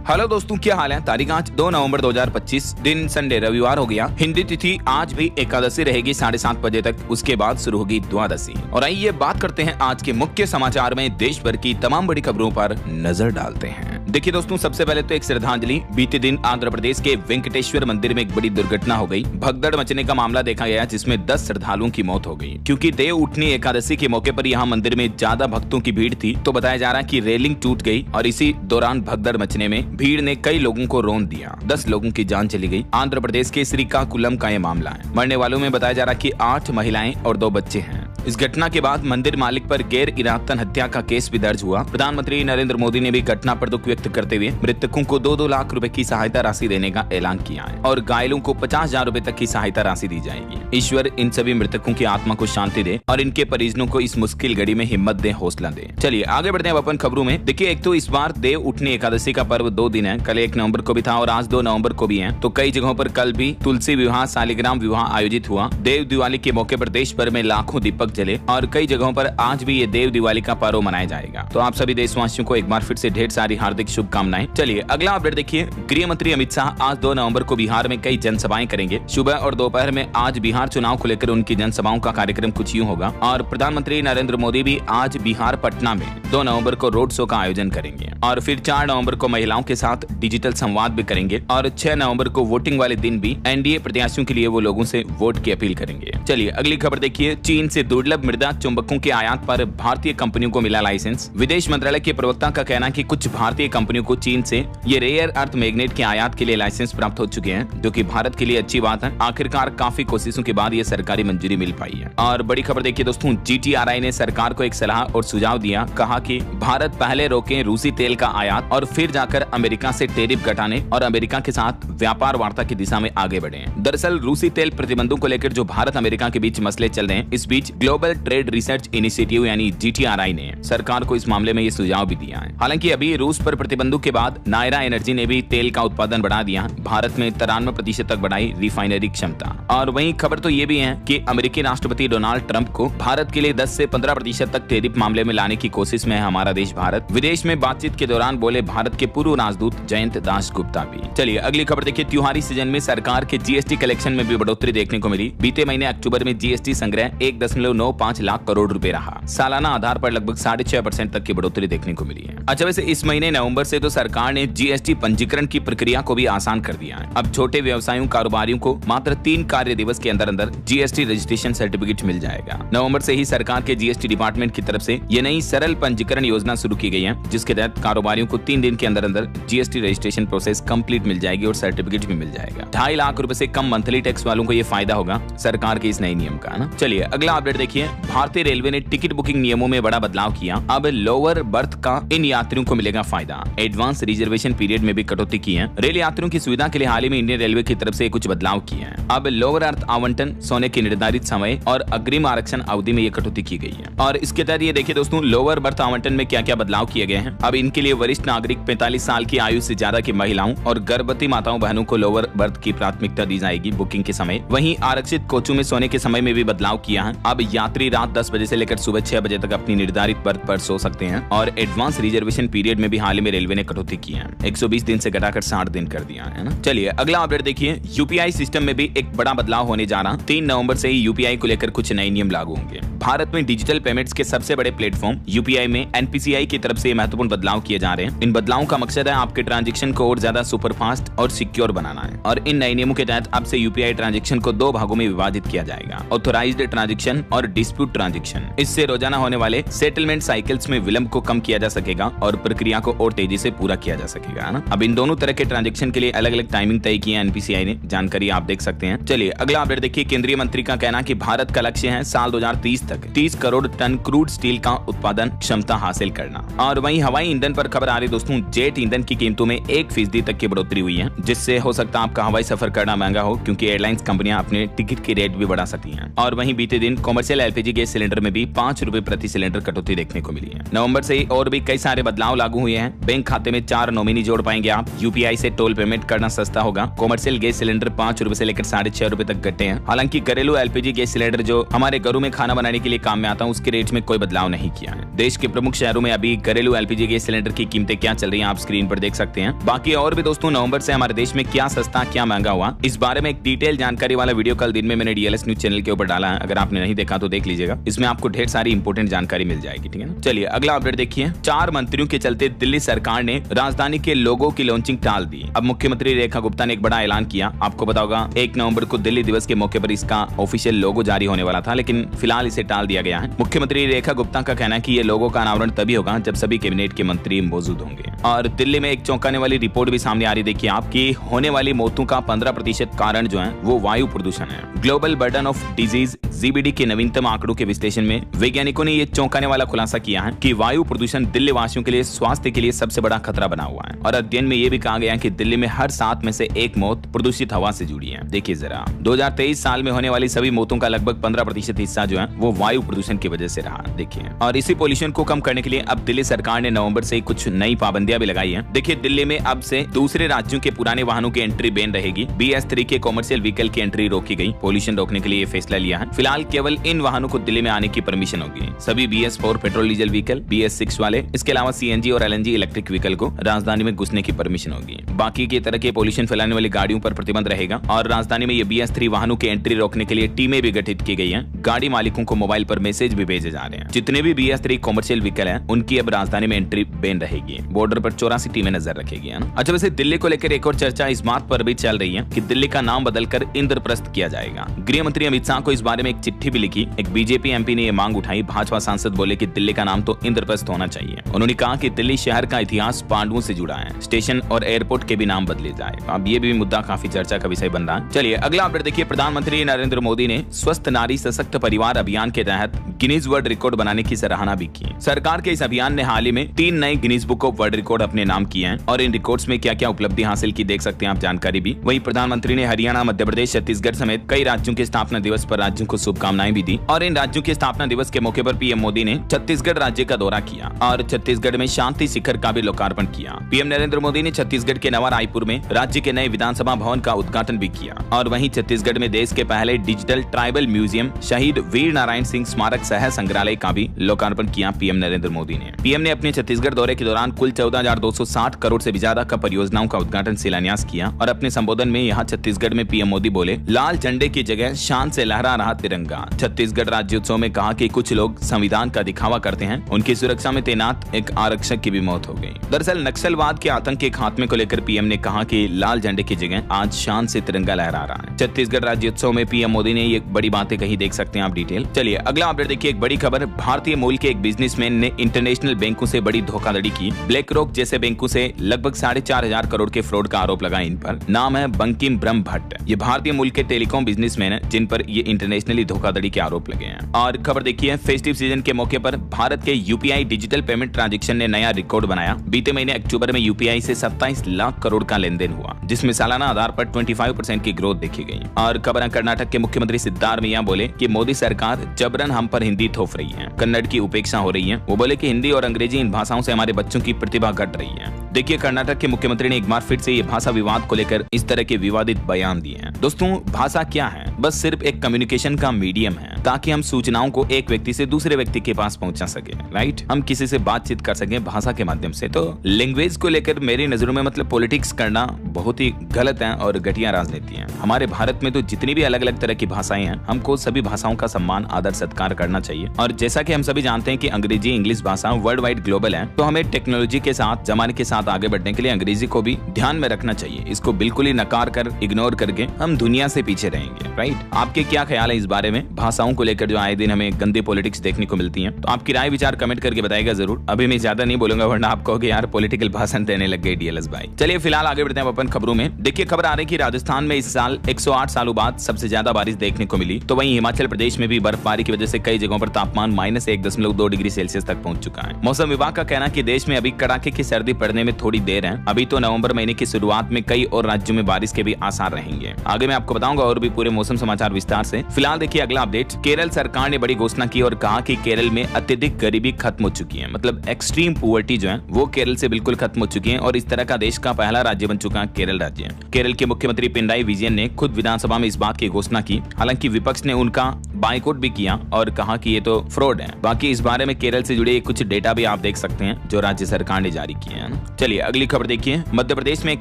Hello दोस्तों, क्या हाल है। तारीख आज 2 नवंबर 2025, दिन संडे रविवार हो गया। हिंदी तिथि आज भी एकादशी रहेगी 7:30 बजे तक, उसके बाद शुरू होगी द्वादशी। और आइए बात करते हैं आज के मुख्य समाचार में देश भर की तमाम बड़ी खबरों पर नजर डालते हैं। देखिए दोस्तों, सबसे पहले तो एक श्रद्धांजलि। बीते दिन आंध्र प्रदेश के वेंकटेश्वर मंदिर में एक बड़ी दुर्घटना हो गई। भगदड़ मचने का मामला देखा गया, जिसमें 10 श्रद्धालुओं की मौत हो गई। क्योंकि देव उठनी एकादशी के मौके पर यहाँ मंदिर में ज्यादा भक्तों की भीड़ थी, तो बताया जा रहा है कि रेलिंग टूट गई और इसी दौरान भगदड़ मचने में भीड़ ने कई लोगों को रौंद दिया। 10 लोगों की जान चली गई। आंध्र प्रदेश के श्रीकाकुलम का यह मामला है। मरने वालों में बताया जा रहा है कि 8 महिलाएं और 2 बच्चे हैं। इस घटना के बाद मंदिर मालिक पर गैर इरादतन हत्या का केस भी दर्ज हुआ। प्रधानमंत्री नरेंद्र मोदी ने भी घटना पर दुख व्यक्त करते हुए मृतकों को 2-2 लाख रुपए की सहायता राशि देने का ऐलान किया है और घायलों को 50,000 रुपए तक की सहायता राशि दी जाएगी। ईश्वर इन सभी मृतकों की आत्मा को शांति दे और इनके परिजनों को इस मुश्किल घड़ी में हिम्मत दे, हौसला दे। चलिए आगे बढ़ते हैं अपन खबरों में। देखिए, एक तो इस बार देव उठनी एकादशी का पर्व 2 दिन है। कल 1 नवंबर को भी था और आज 2 नवंबर को भी है। तो कई जगहों पर कल भी तुलसी विवाह, शालिग्राम विवाह आयोजित हुआ। देव दिवाली के मौके पर देश भर में लाखों दीपक जले और कई जगहों पर आज भी ये देव दिवाली का पर्व मनाया जाएगा। तो आप सभी देशवासियों को एक बार फिर से ढेर सारी हार्दिक शुभकामनाएं। चलिए अगला अपडेट देखिए। गृह मंत्री अमित शाह आज 2 नवंबर को बिहार में कई जनसभाएं करेंगे। सुबह और दोपहर में आज बिहार चुनाव को लेकर उनकी जनसभाओं का कार्यक्रम कुछ यूं होगा। और प्रधानमंत्री नरेंद्र मोदी भी आज बिहार पटना में 2 नवंबर को रोड शो का आयोजन करेंगे और फिर 4 नवंबर को महिलाओं के साथ डिजिटल संवाद भी करेंगे और 6 नवंबर को वोटिंग वाले दिन भी एनडीए प्रत्याशियों के लिए वो लोगों से वोट की अपील करेंगे। चलिए अगली खबर देखिए। चीन से दुर्लभ मृदा चुंबकों के आयात पर भारतीय कंपनियों को मिला लाइसेंस। विदेश मंत्रालय के प्रवक्ता का कहना है कि कुछ भारतीय कंपनियों को चीन से ये रेयर अर्थ मैग्नेट के आयात के लिए लाइसेंस प्राप्त हो चुके हैं, जो कि भारत के लिए अच्छी बात है। आखिरकार काफी कोशिशों के बाद ये सरकारी मंजूरी मिल पाई है। और बड़ी खबर देखिए दोस्तों, GTRI ने सरकार को एक सलाह और सुझाव दिया। कहा कि भारत पहले रोके रूसी तेल का आयात और फिर जाकर अमेरिका से टैरिफ घटाने और अमेरिका के साथ व्यापार वार्ता की दिशा में आगे बढ़े। दरअसल रूसी तेल प्रतिबंधों को लेकर जो भारत अमेरिका के बीच मसले चल रहे हैं, इस बीच ग्लोबल ट्रेड रिसर्च इनिशिएटिव यानी GTRI ने सरकार को इस मामले में ये सुझाव भी दिया है। हालांकि अभी रूस पर प्रतिबंधों के बाद नायरा एनर्जी ने भी तेल का उत्पादन बढ़ा दिया। भारत में 93% तक बढ़ाई रिफाइनरी क्षमता। और वहीं खबर तो ये भी है कि अमेरिकी राष्ट्रपति डोनाल्ड ट्रंप को भारत के लिए 10 से 15% तक टैरिफ मामले में लाने की कोशिश में है हमारा देश भारत। विदेश में बातचीत के दौरान बोले भारत के पूर्व राजदूत जयंत दास गुप्ता भी। चलिए अगली खबर देखिए। त्योहारी सीजन में सरकार के GST कलेक्शन में भी बढ़ोतरी देखने को मिली। बीते महीने अक्टूबर में GST संग्रह 1.95 लाख करोड़ रुपए रहा। सालाना आधार पर लगभग 6.5% तक की बढ़ोतरी देखने को मिली है। अच्छा, वैसे इस महीने नवंबर से तो सरकार ने GST पंजीकरण की प्रक्रिया को भी आसान कर दिया है। अब छोटे व्यवसायियों कारोबारियों को मात्र 3 कार्य दिवस के अंदर अंदर GST रजिस्ट्रेशन सर्टिफिकेट मिल जाएगा। नवंबर से ही सरकार के GST डिपार्टमेंट की तरफ से ये नई सरल पंजीकरण योजना शुरू की गई है, जिसके तहत कारोबारियों को 3 दिन के अंदर अंदर GST रजिस्ट्रेशन प्रोसेस कंप्लीट मिल जाएगी और सर्टिफिकेट भी मिल जाएगा। 2.5 लाख रुपए से कम मंथली टैक्स वालों को ये फायदा होगा सरकार के इस नए नियम का ना। चलिए अगला अपडेट देखिए। भारतीय रेलवे ने टिकट बुकिंग नियमों में बड़ा बदलाव किया। अब लोअर बर्थ का इन यात्रियों को मिलेगा फायदा। एडवांस रिजर्वेशन पीरियड में भी कटौती की है। रेल यात्रियों की सुविधा के लिए हाल ही में इंडियन रेलवे की तरफ से कुछ बदलाव किए हैं। अब लोअर अर्थ आवंटन, सोने के निर्धारित समय और अग्रिम आरक्षण अवधि में ये कटौती की गई है। और इसके तहत ये देखिए दोस्तों, लोअर बर्थ आवंटन में क्या क्या बदलाव किए गए हैं। अब इनके लिए वरिष्ठ नागरिक, 45 साल की आयु से ज्यादा की महिलाओं और गर्भवती माताओं बहनों को लोअर बर्थ की प्राथमिकता दी जाएगी बुकिंग के समय। वहीं आरक्षित कोचों में सोने के समय में भी बदलाव किया है। अब यात्री रात 10 बजे से लेकर सुबह 6 बजे तक अपनी निर्धारित बर्थ पर सो सकते हैं। और एडवांस रिजर्वेशन पीरियड में भी हाल ही में रेलवे ने कटौती की है। 120 दिन से घटाकर 60 दिन कर दिया है ना। चलिए अगला अपडेट देखिए। UPI सिस्टम में भी एक बड़ा बदलाव होने जा रहा। 3 नवंबर से ही UPI को लेकर कुछ नए नियम लागू होंगे। भारत में डिजिटल पेमेंट्स के सबसे बड़े प्लेटफॉर्म UPI में NPCI की तरफ से महत्वपूर्ण बदलाव किए जा रहे हैं। इन बदलावों का मकसद है आपके ट्रांजैक्शन को और ज्यादा सुपरफास्ट और सिक्योर बनाना है। और इन नए नियमों के तहत अब से UPI ट्रांजैक्शन को 2 भागों में विभाजित किया जाएगा, ऑथोराइज्ड ट्रांजैक्शन और डिस्प्यूट ट्रांजैक्शन। इससे रोजाना होने वाले सेटलमेंट साइकिल्स में विलंब को कम किया जा सकेगा और प्रक्रिया को और तेजी से पूरा किया जा सकेगा ना। अब इन दोनों तरह के ट्रांजैक्शन के लिए अलग अलग टाइमिंग तय की है NPCI ने। जानकारी आप देख सकते हैं। चलिए अगला अपडेट देखिए। केंद्रीय मंत्री का कहना कि भारत का लक्ष्य है साल 2030 तक 30 करोड़ टन क्रूड स्टील का उत्पादन क्षमता हासिल करना। और वहीं हवाई ईंधन पर खबर आ रही दोस्तों। जेट ईंधन की कीमतों में 1% तक की बढ़ोतरी हुई है, जिससे हो सकता है आपका हवाई सफर करना महंगा हो, क्योंकि एयरलाइंस कंपनियां अपने टिकट के रेट भी बढ़ा सकती हैं। और वहीं बीते दिन कॉमर्शियल LPG गैस सिलेंडर में भी 5 रुपए प्रति सिलेंडर कटौती बढ़ोतरी देखने को मिली है। नवंबर से और भी कई सारे बदलाव लागू हुए हैं। बैंक खाते में 4 नॉमिनी जोड़ पाएंगे आप। यूपीआई से टोल पेमेंट करना सस्ता होगा। कॉमर्शियल गैस सिलेंडर 5 रुपए से लेकर 6.5 रुपए तक घटे हैं। हालांकि घरेलू एलपीजी गैस सिलेंडर जो हमारे घरों में खाना बनाने के लिए काम में आता है, उसके रेट में कोई बदलाव नहीं किया है। देश के प्रमुख शहरों में अभी घरेलू एलपीजी गैस सिलेंडर की कीमतें क्या चल रही हैं, आप स्क्रीन पर देख सकते हैं। बाकी और भी दोस्तों, नवंबर से हमारे देश में क्या सस्ता क्या महंगा हुआ, इस बारे में एक डिटेल जानकारी वाला वीडियो कल दिन में मैंने डीएलएस न्यूज चैनल के ऊपर डाला है। अगर आपने नहीं देखा तो देख लीजिएगा, इसमें आपको ढेर सारी इंपोर्टेंट जानकारी मिल जाएगी। ठीक है ना। चलिए अगला अपडेट देखिए। 4 मंत्रियों के चलते दिल्ली सरकार ने राजधानी के लोगों की लॉन्चिंग टाल दी। अब मुख्यमंत्री रेखा गुप्ता ने एक बड़ा ऐलान किया। आपको पता होगा 1 नवंबर को दिल्ली दिवस के मौके पर इसका ऑफिशियल लोगो जारी होने वाला था, लेकिन फिलहाल इसे टाल दिया गया है। मुख्यमंत्री रेखा गुप्ता का कहना है कि ये लोगो का अनावरण तभी होगा जब सभी कैबिनेट के मंत्री मौजूद होंगे। और दिल्ली में एक चौंकाने वाली रिपोर्ट भी सामने आ रही, देखिए आपकी होने वाली मौतों का 15% कारण जो है वो वायु प्रदूषण है। Global burden of disease GBD के नवीनतम आंकड़ों के विश्लेषण में वैज्ञानिकों ने यह चौंकाने वाला खुलासा किया है कि वायु प्रदूषण दिल्ली वासियों के लिए स्वास्थ्य के लिए सबसे बड़ा खतरा बना हुआ है। और अध्ययन में यह भी कहा गया है कि दिल्ली में हर 7 में से 1 मौत प्रदूषित हवा से जुड़ी है। देखिए जरा, 2023 साल में होने वाली सभी मौतों का लगभग 15% हिस्सा जो है वो वायु प्रदूषण की वजह से रहा। देखिए, और इसी पोल्यूशन को कम करने के लिए अब दिल्ली सरकार ने नवंबर से कुछ नई पाबंदियां भी लगाई है। देखिए, दिल्ली में अब से दूसरे राज्यों के पुराने वाहनों की एंट्री बैन रहेगी। BS3 के कॉमर्शियल व्हीकल की एंट्री रोकी गई। पोल्यूशन रोकने के लिए ये फैसला लिया है। फिलहाल केवल इन वाहनों को दिल्ली में आने की परमिशन होगी। सभी BS4 petrol diesel vehicle, BS6 वाले, इसके अलावा CNG और LNG इलेक्ट्रिक व्हीकल को राजधानी में घुसने की परमिशन होगी। बाकी की तरह के पोल्यूशन फैलाने वाली गाड़ियों पर प्रतिबंध रहेगा। और राजधानी में ये BS3 वाहनों की एंट्री रोकने के लिए टीमें भी गठित की गई है। गाड़ी मालिकों को मोबाइल पर मैसेज भी भेजे जा रहे हैं। जितने भी BS3 कॉमर्शियल व्हीकल हैं, उनकी अब राजधानी में एंट्री बैन रहेगी। बॉर्डर पर 84 टीमें नजर रखेगी। अच्छा, वैसे दिल्ली को लेकर एक और चर्चा इस बात पर भी चल रही है कि दिल्ली का नाम बदलकर इंद्रप्रस्थ किया जाएगा। गृह मंत्री अमित शाह को इस बारे में एक चिट्ठी भी लिखी। एक बीजेपी MP ने यह मांग उठाई। भाजपा सांसद बोले कि दिल्ली का नाम तो इंद्रप्रस्थ होना चाहिए। उन्होंने कहा कि दिल्ली शहर का इतिहास पांडवों से जुड़ा है। स्टेशन और एयरपोर्ट के भी नाम बदले जाए। अब ये भी मुद्दा काफी चर्चा का विषय बन रहा है। चलिए अगला अपडेट देखिए। प्रधानमंत्री नरेंद्र मोदी ने स्वस्थ नारी सशक्त परिवार अभियान के तहत गिनीज वर्ल्ड रिकॉर्ड बनाने की सराहना भी की। सरकार के इस अभियान ने हाल ही में 3 नए Guinness book of world record अपने नाम किए हैं। और इन रिकॉर्ड्स में क्या क्या उपलब्धि हासिल की देख सकते हैं आप जानकारी भी। वहीं प्रधानमंत्री ने हरियाणा, मध्य प्रदेश, छत्तीसगढ़ समेत कई राज्यों के स्थापना दिवस पर राज्यों को शुभकामनाएं भी दी। और इन राज्यों के स्थापना दिवस के मौके पर PM मोदी ने छत्तीसगढ़ राज्य का दौरा किया और छत्तीसगढ़ में शांति शिखर का भी लोकार्पण किया। PM नरेंद्र मोदी ने छत्तीसगढ़ के नवा रायपुर में राज्य के नए विधानसभा भवन का उद्घाटन भी किया। और वहीं छत्तीसगढ़ में देश के पहले डिजिटल ट्राइबल म्यूजियम शहीद वीर नारायण सिंह स्मारक सह संग्रहालय का भी लोकार्पण किया PM नरेंद्र मोदी ने। PM ने अपने छत्तीसगढ़ दौरे के दौरान कुल 14,260 करोड़ से भी ज्यादा का परियोजनाओं का उद्घाटन शिलान्यास किया। और अपने संबोधन में यहाँ छत्तीसगढ़ में PM मोदी बोले, लाल झंडे की जगह शान से लहरा रहा तिरंगा। छत्तीसगढ़ राज्योत्सव में कहा कि कुछ लोग संविधान का दिखावा करते हैं। उनकी सुरक्षा में तैनात एक आरक्षक की भी मौत हो गई। दरअसल नक्सलवाद के आतंक के खात्मे को लेकर PM ने कहा कि लाल झंडे की जगह आज शान से तिरंगा लहरा रहा है। छत्तीसगढ़ राज्योत्सव में PM मोदी ने ये बड़ी बातें कही, देख सकते हैं आप डिटेल। चलिए अगला अपडेट देखिए। एक बड़ी खबर, भारतीय मूल के एक बिजनेसमैन ने इंटरनेशनल बैंकों से बड़ी धोखाधड़ी की। ब्लैक रॉक जैसे बैंकों से लगभग 4,500 करोड़ के फ्रॉड का आरोप लगा इन पर। नाम है बंकिम ब्रह्म भट्ट। ये भारतीय मूल के टेलीकॉम बिजनेसमैन है जिन पर ये इंटरनेशनली धोखाधड़ी के आरोप लगे हैं। और खबर देखिए, फेस्टिव सीजन के मौके पर भारत के UPI डिजिटल पेमेंट ट्रांजैक्शन ने नया रिकॉर्ड बनाया। बीते महीने अक्टूबर में UPI से 27 लाख करोड़ का लेन देन हुआ, जिसमें सालाना आधार पर 25% की ग्रोथ देखी गई। और खबर, कर्नाटक के मुख्यमंत्री सिद्धारमैया बोले कि मोदी सरकार जबरन हम पर हिंदी थोप रही है, कन्नड़ की उपेक्षा हो रही है। वो बोले कि हिंदी और अंग्रेजी इन भाषाओं से हमारे बच्चों की प्रतिभा घट रही है। देखिए, कर्नाटक के मुख्यमंत्री ने एक बार फिर से ये भाषा विवाद को लेकर इस तरह के विवादित बयान दिए हैं। दोस्तों, भाषा क्या है? बस सिर्फ एक कम्युनिकेशन का मीडियम है ताकि हम सूचनाओं को एक व्यक्ति से दूसरे व्यक्ति के पास पहुंचा सके। राइट, हम किसी से बातचीत कर सके भाषा के माध्यम से। तो लैंग्वेज को लेकर मेरी नजरों में मतलब पॉलिटिक्स करना बहुत ही गलत है और घटिया राजनीति है। हमारे भारत में तो जितनी भी अलग अलग तरह की भाषाएं हैं, हमको सभी भाषाओं का सम्मान, आदर, सत्कार करना चाहिए। और जैसा कि हम सभी जानते हैं कि अंग्रेजी, इंग्लिश भाषा वर्ल्ड वाइड ग्लोबल है, तो हमें टेक्नोलॉजी के साथ, जमाने के साथ आगे बढ़ने के लिए अंग्रेजी को भी ध्यान में रखना चाहिए। इसको बिल्कुल ही नकार कर, इग्नोर करके हम दुनिया से पीछे रहेंगे। राइट, आपके क्या ख्याल है इस बारे में? भाषाओं को लेकर जो आए दिन हमें गंदी पॉलिटिक्स देखने को मिलती है, तो आपकी राय विचार कमेंट करके बताइएगा जरूर। अभी मैं ज्यादा नहीं बोलूंगा वरना आप कहोगे यार पॉलिटिकल भाषण देने लग गए DLS भाई। चलिए फिलहाल आगे बढ़ते हैं अपन खबरों में। देखिए, खबर आ रही है कि राजस्थान में इस साल 108 सालों बाद सबसे ज्यादा बारिश देखने को मिली। तो वहीं हिमाचल प्रदेश में भी बर्फबारी की वजह से कई जगहों पर तापमान -1.2 डिग्री सेल्सियस तक पहुंच चुका है। मौसम विभाग का कहना है कि देश में अभी कड़ाके की सर्दी पड़ने में थोड़ी देर है। अभी तो नवंबर महीने की शुरुआत में कई और राज्यों में बारिश के भी आसार रहेंगे। आगे मैं आपको बताऊंगा और भी पूरे मौसम समाचार विस्तार से। फिलहाल देखिए अगला अपडेट। केरल सरकार ने बड़ी घोषणा की और कहा कि केरल में अत्यधिक गरीबी खत्म हो चुकी है। मतलब एक्सट्रीम पुअर्टी जो है वो केरल से बिल्कुल खत्म हो चुकी है और इस तरह का देश का पहला राज्य बन चुका है केरल राज्य। केरल के मुख्यमंत्री पिनराई विजयन ने खुद विधानसभा में इस बात की घोषणा की। हालांकि विपक्ष ने उनका बाइकआउट भी किया और कहा कि ये तो फ्रॉड है। बाकी इस बारे में केरल से जुड़े कुछ डेटा भी आप देख सकते हैं जो राज्य सरकार ने जारी किए हैं। चलिए अगली खबर देखिए। मध्य प्रदेश में एक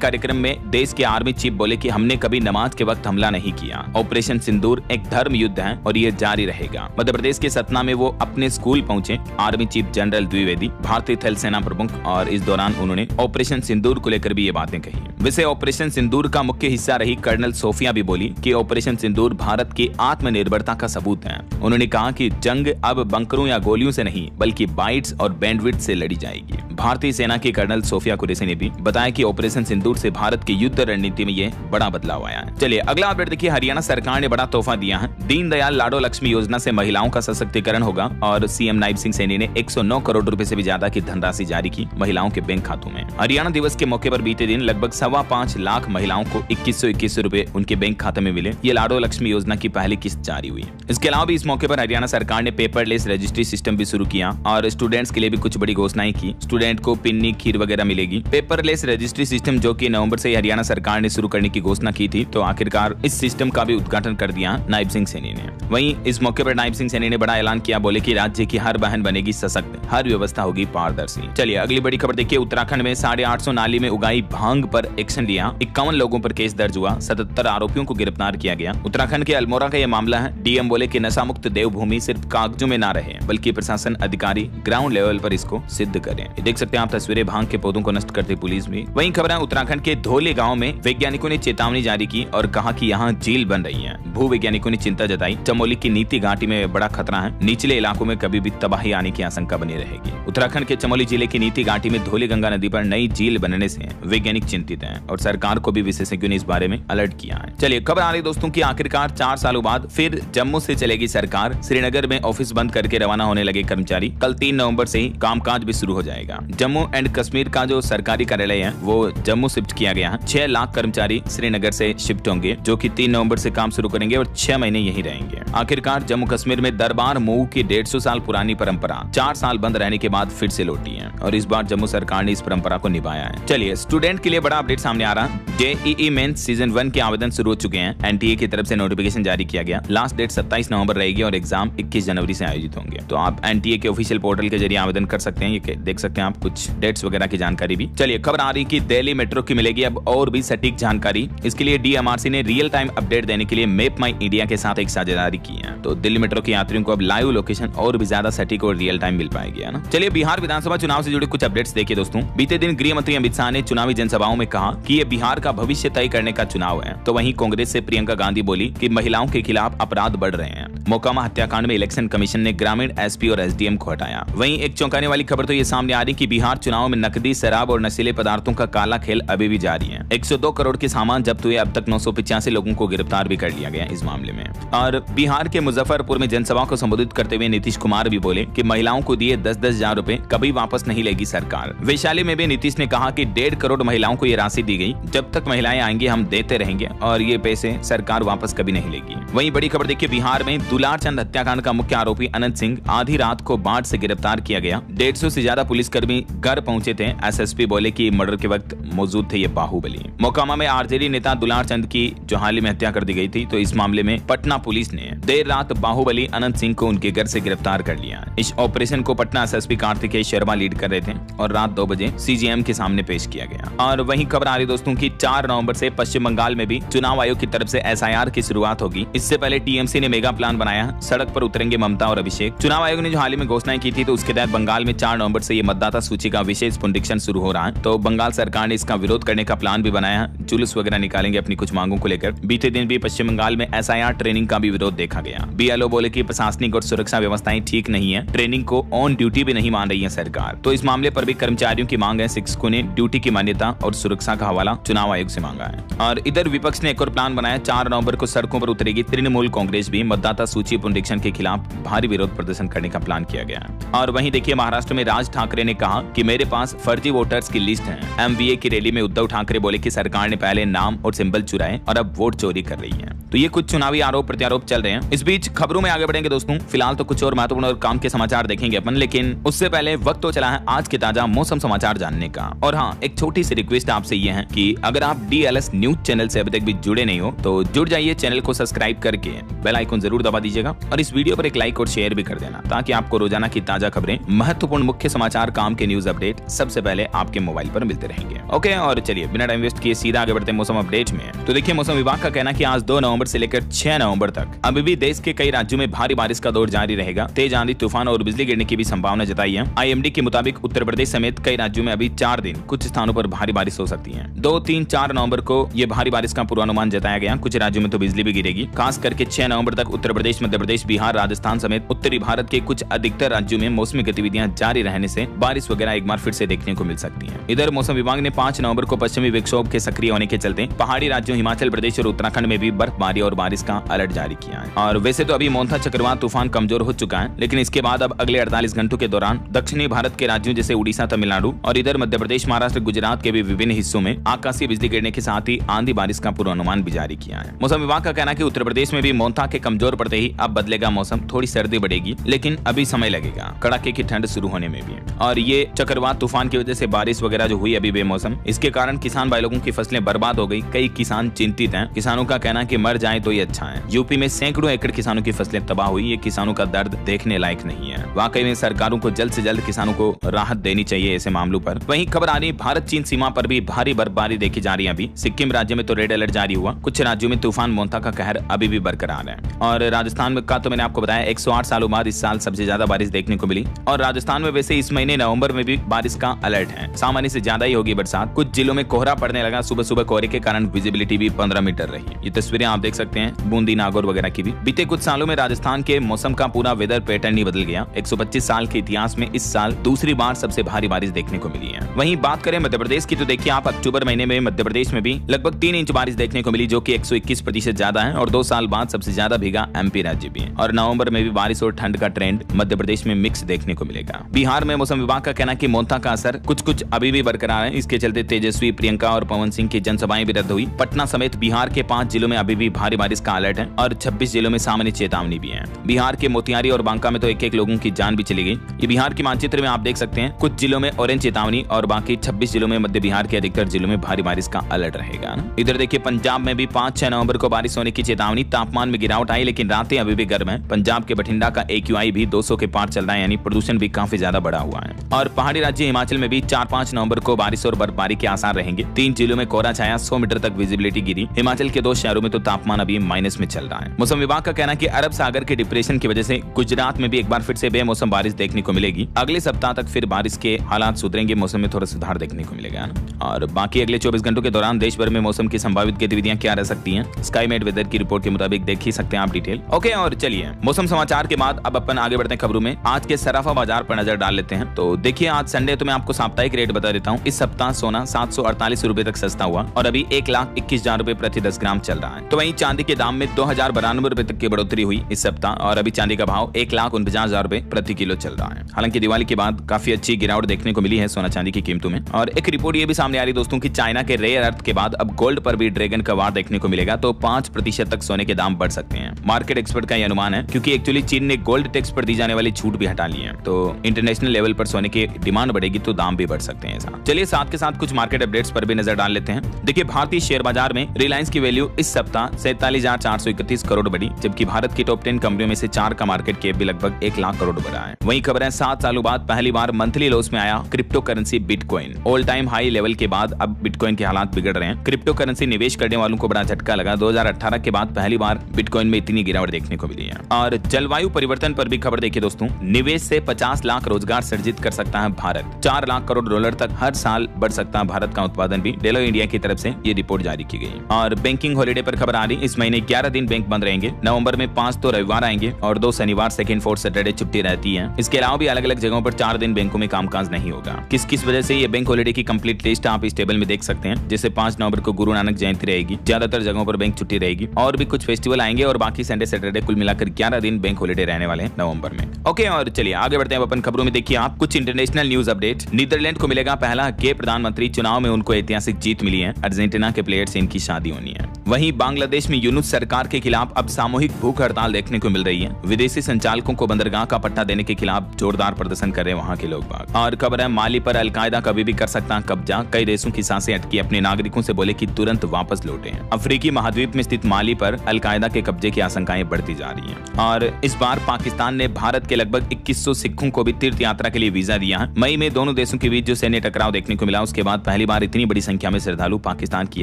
कार्यक्रम में देश के आर्मी चीफ बोले कि हमने कभी नमाज के वक्त हमला नहीं किया। ऑपरेशन सिंदूर एक धर्म युद्ध है और ये जारी रहेगा। मध्य प्रदेश के सतना में वो अपने स्कूल पहुंचे। आर्मी चीफ जनरल द्विवेदी भारतीय थल सेना प्रमुख और इस दौरान उन्होंने ऑपरेशन सिंदूर को लेकर भी ये बातें कही। वैसे ऑपरेशन सिंदूर का मुख्य हिस्सा रही कर्नल सोफिया भी बोली कि ऑपरेशन सिंदूर भारत की आत्मनिर्भरता का सबूत है। उन्होंने कहा कि जंग अब बंकरों या गोलियों से नहीं बल्कि बाइट्स और बैंडविड्थ से लड़ी जाएगी। भारतीय सेना की कर्नल सोफिया कुरैशी ने भी बताया कि ऑपरेशन सिंदूर से भारत की युद्ध रणनीति में ये बड़ा बदलाव आया है। चलिए अगला अपडेट देखिए। हरियाणा सरकार ने बड़ा तोहफा दिया है। दीनदयाल लाडो लक्ष्मी योजना से महिलाओं का सशक्तिकरण होगा और सीएम नायब सिंह सैनी ने 109 करोड़ रुपए से भी ज्यादा की धनराशि जारी की महिलाओं के बैंक खातों में। हरियाणा दिवस के मौके पर बीते दिन लगभग 5.25 लाख महिलाओं को 2121 रुपए उनके बैंक खाते में मिले। ये लाडो लक्ष्मी योजना की पहली किस्त जारी हुई। इसके अलावा भी इस मौके पर हरियाणा सरकार ने पेपरलेस रजिस्ट्री सिस्टम भी शुरू किया और स्टूडेंट्स के लिए भी कुछ बड़ी घोषणाएं की। स्टूडेंट को पिन्नी खीर वगैरह मिलेगी। पेपरलेस रजिस्ट्री सिस्टम जो कि नवंबर से हरियाणा सरकार ने शुरू करने की घोषणा की थी, तो आखिरकार इस सिस्टम का भी उद्घाटन कर दिया नायब सिंह सैनी ने। वहीं इस मौके पर नायब सिंह सैनी ने बड़ा ऐलान किया। बोले कि राज्य की हर बहन बनेगी सशक्त, हर व्यवस्था होगी पारदर्शी। चलिए अगली बड़ी खबर देखिए। उत्तराखंड में 850 नाली में उगाई भांग पर एक्शन लिया। 51 लोगों पर केस दर्ज हुआ। 77 आरोपियों को गिरफ्तार किया गया। उत्तराखंड के अल्मोड़ा का यह मामला है। डीएम बोले कि नशा मुक्त देवभूमि सिर्फ कागजों में ना रहे बल्कि प्रशासन अधिकारी ग्राउंड लेवल पर इसको सिद्ध करें। देख सकते हैं आप तस्वीरें भांग के पौधों को नष्ट करते पुलिस भी। वहीं खबर है उत्तराखंड के धोले गांव में वैज्ञानिकों ने चेतावनी जारी की और कहा कि यहाँ झील बन रही है। भू वैज्ञानिकों ने चिंता जताई। चमोली की नीति घाटी में बड़ा खतरा है। निचले इलाकों में कभी भी तबाही आने की आशंका बनी रहेगी। उत्तराखंड के चमोली जिले की नीति घाटी में धोले गंगा नदी पर नई झील बनने से वैज्ञानिक चिंतित हैं और सरकार को भी विशेषज्ञों ने इस बारे में अलर्ट किया है। चलिए खबर आ रही दोस्तों की आखिरकार 4 सालों बाद फिर जम्मू से चलेगी सरकार। श्रीनगर में ऑफिस बंद करके रवाना होने लगे कर्मचारी। कल 3 नवंबर से ही कामकाज भी शुरू हो जाएगा। जम्मू एंड कश्मीर का जो सरकारी कार्यालय है वो जम्मू शिफ्ट किया गया है। 6 लाख कर्मचारी श्रीनगर से शिफ्ट होंगे जो कि 3 नवंबर से काम शुरू करेंगे और 6 महीने यहीं रहेंगे। आखिरकार जम्मू कश्मीर में दरबार मूव की 150 साल पुरानी परंपरा 4 साल बंद रहने के बाद फिर से लौटी है और इस बार जम्मू सरकार ने इस परंपरा को निभाया है। चलिए स्टूडेंट के लिए बड़ा अपडेट सामने आ रहा है। जेईई मेंस सीजन 1 के आवेदन शुरू हो चुके हैं। एनटीए की तरफ से नोटिफिकेशन जारी किया गया। लास्ट डेट 27 नवंबर रहेगी और एग्जाम 21 जनवरी से आयोजित होंगे। तो आप एनटीए के ऑफिशियल पोर्टल के जरिए आवेदन कर सकते हैं। ये देख सकते हैं आप कुछ डेट्स वगैरह की जानकारी भी। चलिए खबर आ रही कि दिल्ली मेट्रो की मिलेगी अब और भी सटीक जानकारी। इसके लिए डीएमआरसी ने रियल टाइम अपडेट देने के लिए मैप माई इंडिया के साथ एक साझेदारी की है। तो दिल्ली मेट्रो के यात्रियों को अब लाइव लोकेशन और भी ज्यादा सटीक और रियल टाइम मिल पाएगी, है ना। चलिए बिहार विधानसभा चुनाव से जुड़े कुछ अपडेट्स देखिए दोस्तों। बीते दिन गृह मंत्री अमित शाह ने चुनावी जनसभाओं में कहा कि ये बिहार का भविष्य तय करने का चुनाव है। तो वहीं कांग्रेस से प्रियंका गांधी बोली कि महिलाओं के खिलाफ अपराध बढ़ रहे हैं। मोकामा हत्याकांड में इलेक्शन कमीशन ने ग्रामीण एसपी और एसडीएम को हटाया। वहीं एक चौंकाने वाली खबर तो ये सामने आ रही कि बिहार चुनाव में नकदी, शराब और नशीले पदार्थों का काला खेल अभी भी जारी है। 102 करोड़ के सामान जब्त हुए। अब तक 985 लोगों को गिरफ्तार भी कर लिया गया इस मामले में। और बिहार के मुजफ्फरपुर में जनसभा को संबोधित करते हुए नीतीश कुमार भी बोले कि महिलाओं को दिए 10-10 हजार रुपए कभी वापस नहीं लेगी सरकार। वैशाली में भी नीतीश ने कहा कि 1.5 करोड़ महिलाओं को ये राशि दी गई। जब तक महिलाएं आएंगी हम देते रहेंगे और ये पैसे सरकार वापस कभी नहीं लेगी। वहीं बड़ी खबर देखिए बिहार में दुलारचंद हत्याकांड का मुख्य आरोपी अनंत सिंह आधी रात को बाढ़ से गिरफ्तार किया गया। 150 से ज्यादा पुलिसकर्मी घर पहुंचे थे। एसएसपी बोले कि मर्डर के वक्त मौजूद थे ये बाहुबली। मोकामा में आरजेडी नेता दुलारचंद की जो हाल ही में हत्या कर दी गई थी, तो इस मामले में पटना पुलिस ने देर रात बाहुबली अनंत सिंह को उनके घर से गिरफ्तार कर लिया। इस ऑपरेशन को पटना एसएसपी कार्तिकेय शर्मा लीड कर रहे थे और रात 2 बजे सीजीएम के सामने पेश किया गया। और वहीं खबर आ रही दोस्तों की 4 नवंबर से पश्चिम बंगाल में भी चुनाव आयोग की तरफ से एसआईआर की शुरुआत होगी। इससे पहले टीएमसी ने मेगा प्लान बनाया। सड़क पर उतरेंगे ममता और अभिषेक। चुनाव आयोग ने जो हाल ही में घोषणाएं की थी, तो उसके तहत बंगाल में 4 नवंबर से ये मतदाता सूची का विशेष पुनरीक्षण शुरू हो रहा है। तो बंगाल सरकार ने इसका विरोध करने का प्लान भी बनाया है। जुलूस वगैरह निकालेंगे अपनी कुछ मांगों को लेकर। बीते दिन भी पश्चिम बंगाल में एसआईआर ट्रेनिंग का भी विरोध देखा गया। बीएलओ बोले कि प्रशासनिक और सुरक्षा व्यवस्थाएं ठीक नहीं है। ट्रेनिंग को ऑन ड्यूटी भी नहीं मान रही है सरकार। तो इस मामले पर भी कर्मचारियों की मांग है। शिक्षकों ने ड्यूटी की मान्यता और सुरक्षा का हवाला चुनाव आयोग से मांगा है। और इधर विपक्ष ने एक और प्लान बनाया। 4 नवंबर को सड़कों पर उतरेगी तृणमूल कांग्रेस भी। मतदाता सूची पुनरीक्षण के खिलाफ भारी विरोध प्रदर्शन करने का प्लान किया गया। और वहीं देखिए महाराष्ट्र में राज ठाकरे ने कहा कि मेरे पास फर्जी वोटर्स की लिस्ट है। एमवीए की रैली में उद्धव ठाकरे बोले कि सरकार ने पहले नाम और सिंबल चुराए और अब वोट चोरी कर रही है। तो ये कुछ चुनावी आरोप प्रत्यारोप चल रहे हैं। इस बीच खबरों में आगे बढ़ेंगे दोस्तों। फिलहाल तो कुछ और महत्वपूर्ण और काम के समाचार देखेंगे अपन, लेकिन उससे पहले वक्त तो चला है आज के ताजा मौसम समाचार जानने का। और हाँ, एक छोटी सी रिक्वेस्ट आपसे ये है कि अगर आप DLS न्यूज चैनल से अभी तक भी जुड़े नहीं हो तो जुड़ जाइए, चैनल को सब्सक्राइब करके बेल आइकन जरूर दबा दीजिएगा और इस वीडियो पर एक लाइक और शेयर भी कर देना, ताकि आपको रोजाना की ताजा खबरें, महत्वपूर्ण मुख्य समाचार, काम के न्यूज अपडेट सबसे पहले आपके मोबाइल पर मिलते रहेंगे। ओके, और चलिए बिना टाइम वेस्ट किए सीधा आगे बढ़ते हैं मौसम अपडेट में। तो देखिए मौसम विभाग का कहना है कि आज 2 नवंबर से लेकर 6 नवंबर तक अभी भी देश के कई राज्यों में भारी बारिश का दौर जारी रहेगा। तेज आंधी, तूफान और बिजली गिरने की भी संभावना जताई है। IMD के मुताबिक उत्तर प्रदेश समेत कई राज्यों में अभी 4 दिन कुछ स्थानों पर भारी बारिश हो सकती है। 2, 3, 4 नवंबर को ये भारी बारिश का पूर्वानुमान जताया गया। कुछ राज्यों में तो बिजली भी गिरेगी। खास करके 6 नवंबर तक उत्तर प्रदेश, मध्य प्रदेश, बिहार, राजस्थान समेत उत्तरी भारत के कुछ अधिकतर राज्यों में मौसमी गतिविधियां जारी रहने से बारिश वगैरह एक बार फिर से देखने को मिल सकती है। इधर मौसम विभाग ने 5 नवंबर को पश्चिमी विक्षोभ के सक्रिय होने के चलते पहाड़ी राज्यों हिमाचल प्रदेश और उत्तराखंड में भी बर्फबारी और बारिश का अलर्ट जारी किया है। और वैसे तो अभी मोन्था चक्रवात तूफान कमजोर हो चुका है, लेकिन इसके बाद अब अगले 48 घंटों के दौरान दक्षिणी भारत के राज्यों जैसे उड़ीसा, तमिलनाडु और इधर मध्य प्रदेश, महाराष्ट्र, गुजरात के भी विभिन्न हिस्सों में आकाशीय बिजली गिरने के साथ ही आंधी बारिश का पूर्वानुमान भी जारी किया है। मौसम विभाग का कहना है कि उत्तर प्रदेश में भी मोन्था के कमजोर पड़ते ही अब बदलेगा मौसम, थोड़ी सर्दी बढ़ेगी, लेकिन अभी समय लगेगा कड़ाके की ठंड शुरू होने में भी। और ये चक्रवात तूफान की वजह से बारिश वगैरह जो हुई अभी बेमौसम, इसके कारण किसान भाई लोगों की फसलें बर्बाद हो गई। कई किसान चिंतित हैं। किसानों का कहना है कि मर जाए तो ये अच्छा है। यूपी में सैकड़ों एकड़ किसानों की फसलें तबाह हुई। ये किसानों का दर्द देखने लायक नहीं है। वाकई में सरकारों को जल्द से जल्द किसानों को राहत देनी चाहिए ऐसे मामलों पर। वहीं खबर आ रही भारत चीन सीमा पर भी भारी बर्फबारी देखी जा रही है। अभी सिक्किम राज्य में तो रेड अलर्ट जारी हुआ। कुछ राज्यों में तूफान मोन्था का कहर अभी भी बरकरार है। और राजस्थान में का तो मैंने आपको बताया 108 सालों बाद इस साल सबसे ज्यादा बारिश देखने को मिली। और राजस्थान में वैसे इस महीने नवंबर में भी बारिश का अलर्ट है। सामान्य से ज्यादा ही होगी बरसात। कुछ जिलों में कोहरा पड़ने लगा। सुबह सुबह कोहरे के कारण विजिबिलिटी भी 15 मीटर रही। ये तस्वीरें आप देख सकते हैं बूंदी, नागौर वगैरह की भी। बीते कुछ सालों में राजस्थान के मौसम का पूरा वेदर पैटर्न ही बदल गया। 125 साल के इतिहास में इस साल दूसरी बार सबसे भारी बारिश देखने को मिली है। वहीं बात करें मध्य प्रदेश की तो देखिए आप अक्टूबर महीने में मध्य प्रदेश में भी लगभग 3 इंच बारिश देखने को मिली, जो कि 121% ज्यादा है। और 2 साल बाद सबसे ज्यादा भीगा MP राज्य भी है। और नवंबर में भी बारिश और ठंड का ट्रेंड मध्य प्रदेश में मिक्स देखने को मिलेगा। बिहार में मौसम विभाग का कहना कि मोन्था का असर कुछ अभी भी बरकरार है। इसके चलते तेजस्वी, प्रियंका और पवन सिंह की जनसभाएं भी रद्द हुई। पटना समेत बिहार के 5 जिलों में अभी भी भारी बारिश का अलर्ट है और 26 जिलों में सामान्य चेतावनी भी है। बिहार के मोतिहारी और बांका में तो एक लोगों की जान भी चली गई। ये बिहार के मानचित्र में आप देख सकते हैं। कुछ जिलों में ऑरेंज चेतावनी और बाकी 26 जिलों में मध्य बिहार के अधिकतर जिलों में भारी बारिश का अलर्ट रहेगा। इधर देखिए पंजाब में भी 5-6 नवंबर को बारिश होने की चेतावनी। तापमान में गिरावट आई, लेकिन रातें अभी भी गर्म है। पंजाब के बठिंडा का AQI भी 200 के पार चल रहा है, यानी प्रदूषण भी काफी ज्यादा बढ़ा हुआ है। और पहाड़ी राज्य हिमाचल में भी 4-5 नवंबर को बारिश और बर्फबारी के आसार रहेंगे। 3 जिलों में कोहरा छाया, 100 मीटर तक विजिबिलिटी गिरी। हिमाचल के 2 शहरों में तो तापमान अभी माइनस में चल रहा है। मौसम विभाग का कहना है कि अरब सागर के डिप्रेशन की वजह से गुजरात में भी एक बार फिर से बेमौसम बारिश देखने को मिलेगी। अगले सप्ताह तक फिर बारिश के हालात सुधरेंगे, मौसम में थोड़ा सुधार देखने को मिलेगा। और बाकी अगले 24 घंटों के दौरान देश भर में मौसम की संभावित गतिविधियां क्या रह सकती हैं, स्काईमेट वेदर की रिपोर्ट के मुताबिक देख ही सकते हैं आप डिटेल। ओके, और चलिए मौसम समाचार के बाद अब अपन आगे बढ़ते हैं खबरों में। आज के सराफा बाजार पर नजर डाल लेते हैं। तो देखिए आज संडे, तो मैं आपको साप्ताहिक रेट बता देता हूँ। इस सप्ताह सोना 748 रुपए तक सस्ता हुआ और अभी 1,21,000 रुपए प्रति 10 ग्राम चल रहा है। तो वहीं चांदी के दाम में 2092 रुपए तक की बढ़ोतरी हुई इस सप्ताह और अभी चांदी का भाव 1,49,000 रुपए प्रति किलो चल रहा है। हालांकि दिवाली के बाद काफी अच्छी गिरावट देखने को मिली है सोना चांदी की कीमतों में। और एक रिपोर्ट ये भी सामने आ रही दोस्तों की चाइना के रेयर अर्थ के बाद अब गोल्ड पर भी ड्रैगन का वार देखने को मिलेगा, तो 5% तक सोने के दाम बढ़ सकते हैं। मार्केट एक्सपर्ट का यह अनुमान है, क्योंकि एक्चुअली चीन ने गोल्ड टैक्स पर दी जाने वाली छूट भी हटा ली है। तो इंटरनेशनल लेवल पर सोने की डिमांड बढ़ेगी तो दाम भी बढ़ सकते हैं। ऐसा चलिए साथ के साथ कुछ मार्केट अपडेट्स पर भी नजर डाल लेते हैं। देखिए भारतीय शेयर बाजार में रिलायंस की वैल्यू इस सप्ताह 47,431 करोड़ बढ़ी, जबकि भारत की टॉप 10 कंपनियों में से 4 का मार्केट कैप भी लगभग 1 लाख करोड़ बढ़ा है। वहीं खबर है 7 सालों बाद पहली बार मंथली लॉस में आया crypto currency bitcoin. All time high level के बाद अब बिटकॉइन के हालात बिगड़ रहे हैं। क्रिप्टो करेंसी निवेश करने वालों को बड़ा झटका लगा। 2018 के बाद पहली बार बिटकॉइन में इतनी गिरावट देखने को मिली है। और जलवायु परिवर्तन पर भी खबर देखिए दोस्तों। निवेश से 50 लाख रोजगार सृजित कर सकता है भारत। 4 लाख करोड़ डॉलर तक हर साल बढ़ सकता है भारत का उत्पादन भी। डेलो इंडिया की तरफ से ये रिपोर्ट जारी की गई। और बैंकिंग हॉलिडे पर खबर आ रही, इस महीने 11 दिन बैंक बंद रहेंगे। नवंबर में 5 तो रविवार आएंगे और 2 शनिवार, सेकंड, फोर्थ सैटरडे छुट्टी रहती है। इसके अलावा भी अलग अलग जगहों पर 4 दिन बैंकों में कामकाज नहीं होगा। किस वजह से ये बैंक हॉलिडे की कंप्लीट लिस्ट आप इस टेबल में देख सकते हैं। जैसे 5 नवंबर को गुरु नानक जयंती रहेगी, ज्यादातर जगहों पर बैंक छुट्टी रहेगी। और भी कुछ फेस्टिवल आएंगे और बाकी संडे सैटरडे सैटरडे, कुल मिलाकर 11 दिन बैंक हॉलिडे रहने वाले हैं नवंबर में। ओके, और चलिए आगे बढ़ते हैं अपन खबरों में। देखिए आप कुछ इंटरनेशनल न्यूज अपडेट। नीदरलैंड को मिलेगा पहला गे प्रधानमंत्री, चुनाव में उनको ऐतिहासिक जीत मिली है। अर्जेंटीना के प्लेयर से इनकी शादी होनी है। वहीं बांग्लादेश में यूनुस सरकार के खिलाफ अब सामूहिक भूख हड़ताल देखने को मिल रही है। विदेशी संचालकों को बंदरगाह का पट्टा देने के खिलाफ जोरदार प्रदर्शन कर रहे हैं वहां के लोग बाग। और खबर है माली पर अलकायदा कभी भी कर सकता कब्जा, कई देशों की सांसें अटकी, अपने नागरिकों से बोले कि तुरंत वापस लौटे। अफ्रीकी महाद्वीप में स्थित माली पर अलकायदा के कब्जे की आशंकाएं बढ़ती जा रही हैं। और इस बार पाकिस्तान ने भारत के लगभग 2100 सिखों को भी तीर्थ यात्रा के लिए वीजा दिया है। मई में दोनों देशों के बीच जो सैन्य टकराव देखने को मिला, उसके बाद पहली बार इतनी बड़ी संख्या में श्रद्धालु पाकिस्तान की